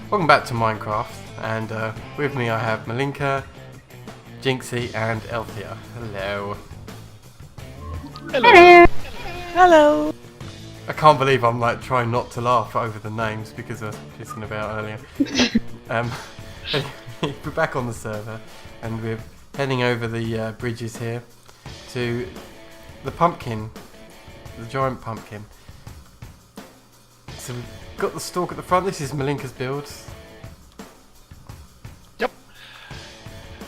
Welcome back to Minecraft, and with me I have Malinka, Jinxie, and Elthia. Hello. Hello. Hello. I can't believe I'm like trying not to laugh over the names because I was pissing about earlier. We're back on the server, and we're heading over the bridges here to the pumpkin, the giant pumpkin. So we've got the stalk at the front. This is Malinka's build. Yep.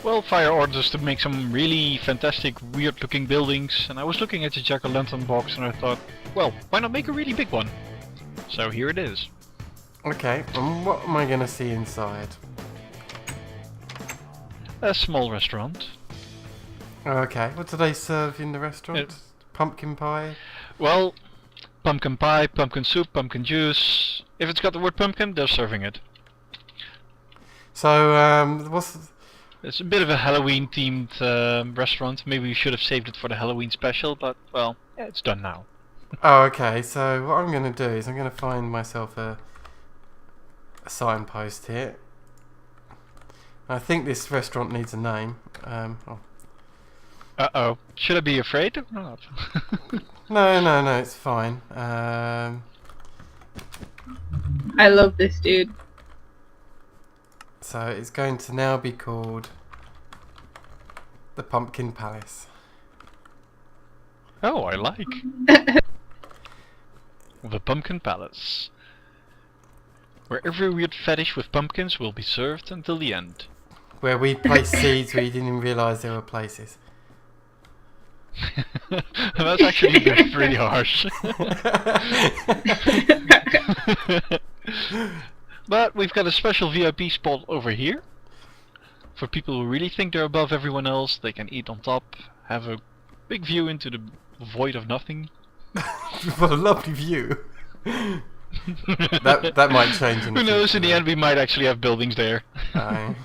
Well, Fire ordered us to make some really fantastic, weird-looking buildings, and I was looking at the jack-o'-lantern box, and I thought, well, why not make a really big one? So here it is. Okay, and what am I going to see inside? A small restaurant. Okay, what do they serve in the restaurant? Pumpkin pie? Well, pumpkin pie, pumpkin soup, pumpkin juice. If it's got the word pumpkin, they're serving it. So, what's... It's a bit of a Halloween-themed restaurant. Maybe we should have saved it for the Halloween special, but, well, yeah, it's done now. Oh, okay, so what I'm going to do is I'm going to find myself a signpost here. I think this restaurant needs a name. Uh-oh. Should I be afraid or not? No, it's fine. I love this dude. So it's going to now be called the Pumpkin Palace. Oh, I like. The Pumpkin Palace. Where every weird fetish with pumpkins will be served until the end. Where we place seeds where you didn't even realise there were places. That's actually a bit pretty harsh. But we've got a special VIP spot over here. For people who really think they're above everyone else, they can eat on top, have a big view into the void of nothing. What a lovely view. that might change in the Who knows, future, in the end we might actually have buildings there. Aye.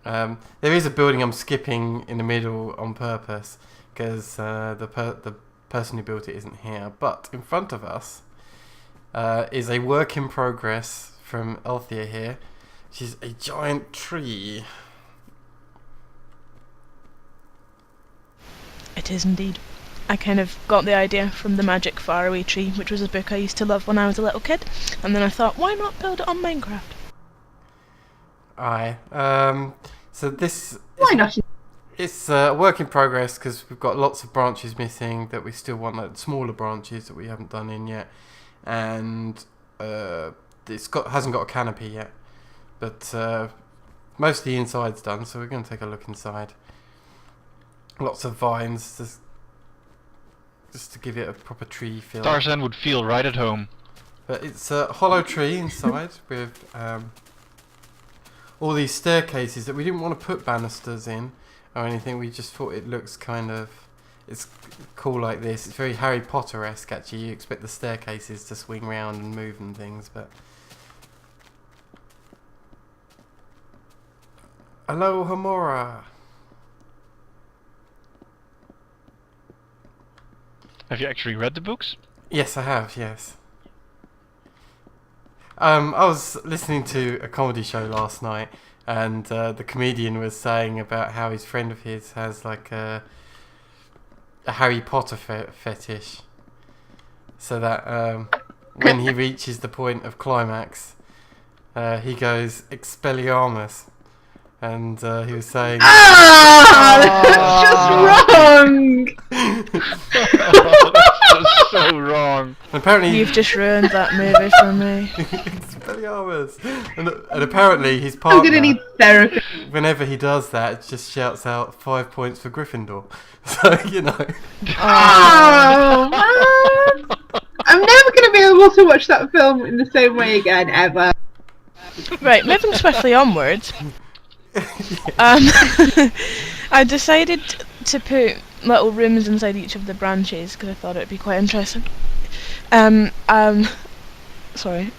There is a building I'm skipping in the middle on purpose because the person who built it isn't here. But in front of us is a work in progress from Elthia here, which is a giant tree. It is indeed. I kind of got the idea from the Magic Faraway tree, which was a book I used to love when I was a little kid, and then I thought, why not build it on Minecraft? Aye. So this Why not? It's a work in progress because we've got lots of branches missing that we still want, like smaller branches that we haven't done in yet, and hasn't got a canopy yet. But most of the inside's done, so we're going to take a look inside. Lots of vines, just to give it a proper tree feel. Tarzan would feel right at home. But it's a hollow tree inside with all these staircases that we didn't want to put banisters in or anything. We just thought it looks it's cool like this. It's very Harry Potter-esque actually. You expect the staircases to swing round and move and things, but... Hello, Hamora! Have you actually read the books? Yes, I have, yes. I was listening to a comedy show last night, and the comedian was saying about how his friend of his has like a Harry Potter fetish, so that when he reaches the point of climax, he goes Expelliarmus, and he was saying, That's just wrong! That's so wrong. And apparently You've just ruined that movie for me. Expelliarmus, and apparently his partner, I'm gonna need therapy. whenever he does that, just shouts out 5 points for Gryffindor. So, you know. Oh, man. I'm never gonna be able to watch that film in the same way again, ever. Right, moving swiftly onwards. I decided to put little rooms inside each of the branches because I thought it'd be quite interesting. Sorry,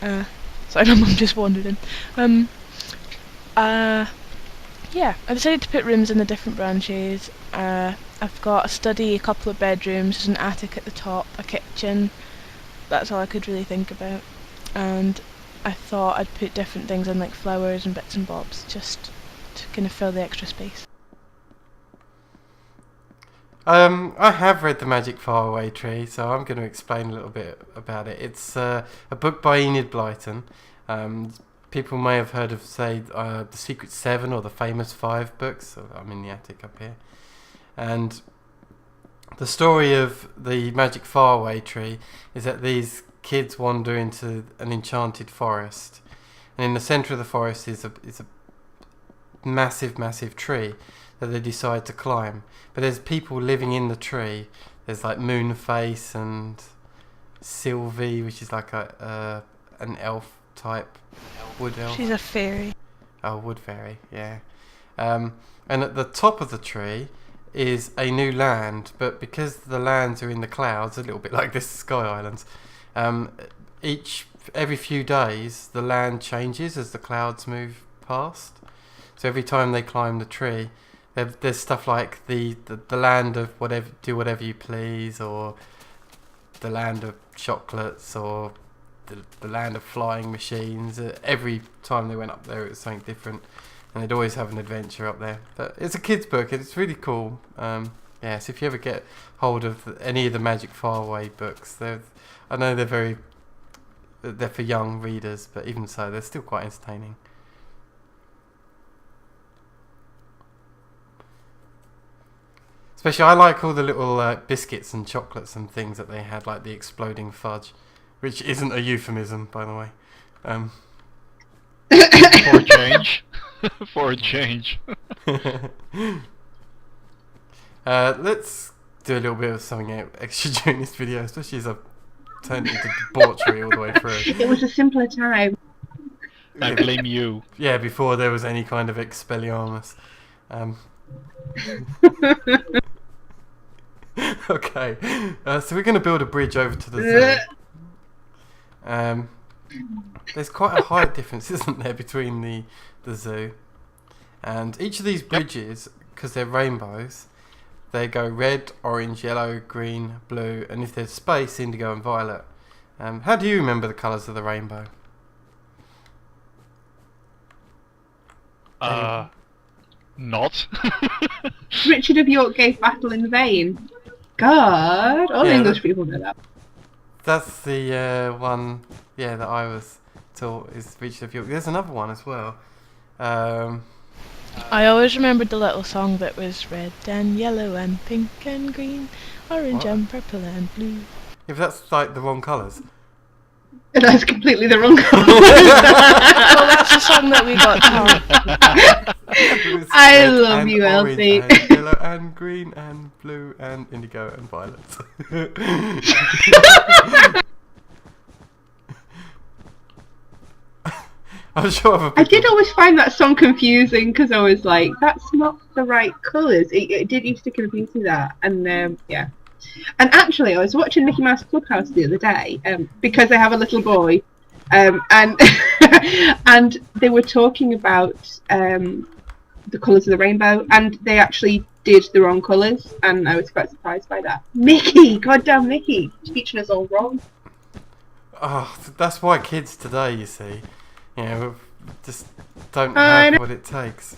my mum just wandered in. Yeah, I decided to put rooms in the different branches. I've got a study, a couple of bedrooms, there's an attic at the top, a kitchen. That's all I could really think about. And I thought I'd put different things in, like flowers and bits and bobs, just to kind of fill the extra space. I have read The Magic Faraway Tree, so I'm going to explain a little bit about it. It's a book by Enid Blyton. People may have heard of, say, The Secret Seven or The Famous Five books. So I'm in the attic up here. And the story of the Magic Faraway Tree is that these kids wander into an enchanted forest. And in the centre of the forest is a massive, massive tree that they decide to climb. But there's people living in the tree. There's like Moonface and Sylvie, which is like an elf type, wood elf. She's a fairy. Oh, wood fairy, yeah. And at the top of the tree is a new land, but because the lands are in the clouds, a little bit like this Sky Islands, every few days the land changes as the clouds move past. So every time they climb the tree, there's stuff like the land of whatever, do whatever you please, or the land of chocolates, or the land of flying machines. Every time they went up there, it was something different, and they'd always have an adventure up there. But it's a kids' book, and it's really cool. So if you ever get hold of any of the Magic Faraway books, I know they're for young readers, but even so, they're still quite entertaining. Especially, I like all the little biscuits and chocolates and things that they had, like the exploding fudge, which isn't a euphemism, by the way. For a change. For a change. Let's do a little bit of something extra during this video, especially as I've turned into debauchery all the way through. It was a simpler time. I blame you. Yeah, before there was any kind of Expelliarmus. Okay, so we're going to build a bridge over to the zoo. There's quite a height difference, isn't there, between the zoo, and each of these bridges, because they're rainbows, they go red, orange, yellow, green, blue, and if there's space, indigo and violet. How do you remember the colours of the rainbow? Not. Richard of York gave battle in vain. God, all English people know that. That's the one, that I was taught is Richard of York. There's another one as well. I always remembered the little song that was red and yellow and pink and green, orange and purple and blue. If that's like the wrong colours. That's completely the wrong colour. Well, that's the song that we got taught. I love you, Elsie. And yellow and green and blue and indigo and violet. I'm sure other people... I did always find that song confusing because I was like, that's not the right colours. It did used to confuse me that. And yeah. And actually, I was watching Mickey Mouse Clubhouse the other day because I have a little boy, and and they were talking about the colours of the rainbow, and they actually did the wrong colours, and I was quite surprised by that. Mickey, goddamn Mickey, teaching us all wrong. Oh, that's why kids today, you see, just don't have what it takes.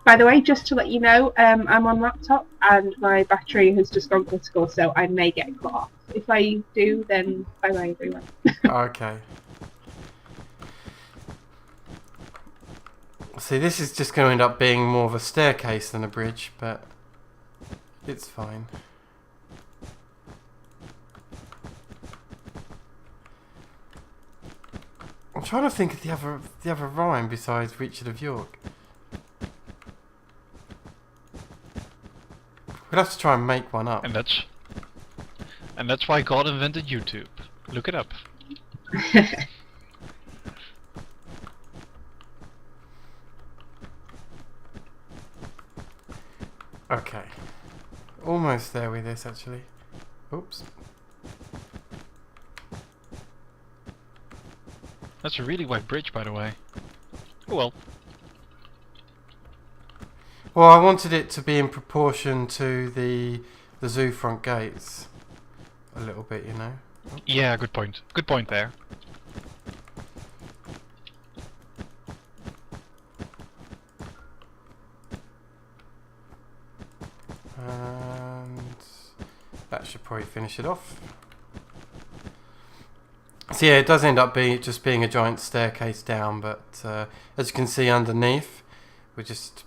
By the way, just to let you know, I'm on laptop and my battery has just gone critical, so I may get cut off. If I do, then bye-bye everyone. Okay. See, this is just going to end up being more of a staircase than a bridge, but it's fine. I'm trying to think of the other rhyme besides Richard of York. We'll have to try and make one up. And that's why God invented YouTube. Look it up. Okay. Almost there with this, actually. Oops. That's a really wide bridge, by the way. Oh well. Well, I wanted it to be in proportion to the zoo front gates. a little bit, you know. Yeah, good point. Good point there. And that should probably finish it off. So yeah, it does end up just being a giant staircase down, but as you can see underneath, we're just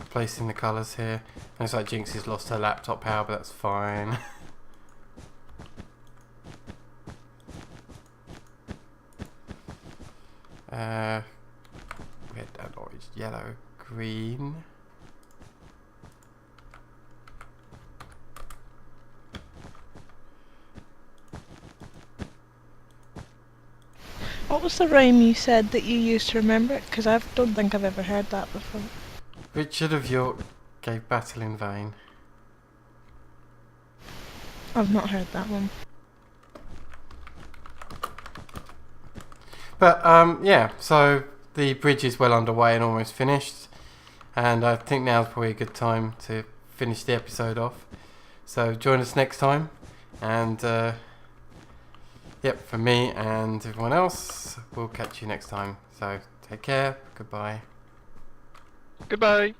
placing the colours here. Looks like Jinx has lost her laptop power, but that's fine. Red, orange, yellow, green. What was the rhyme you said that you used to remember it? Because I don't think I've ever heard that before. Richard of York gave battle in vain. I've not heard that one. But yeah, so the bridge is well underway and almost finished, and I think now's probably a good time to finish the episode off. So join us next time, and yep, for me and everyone else, we'll catch you next time. So take care, goodbye. Goodbye.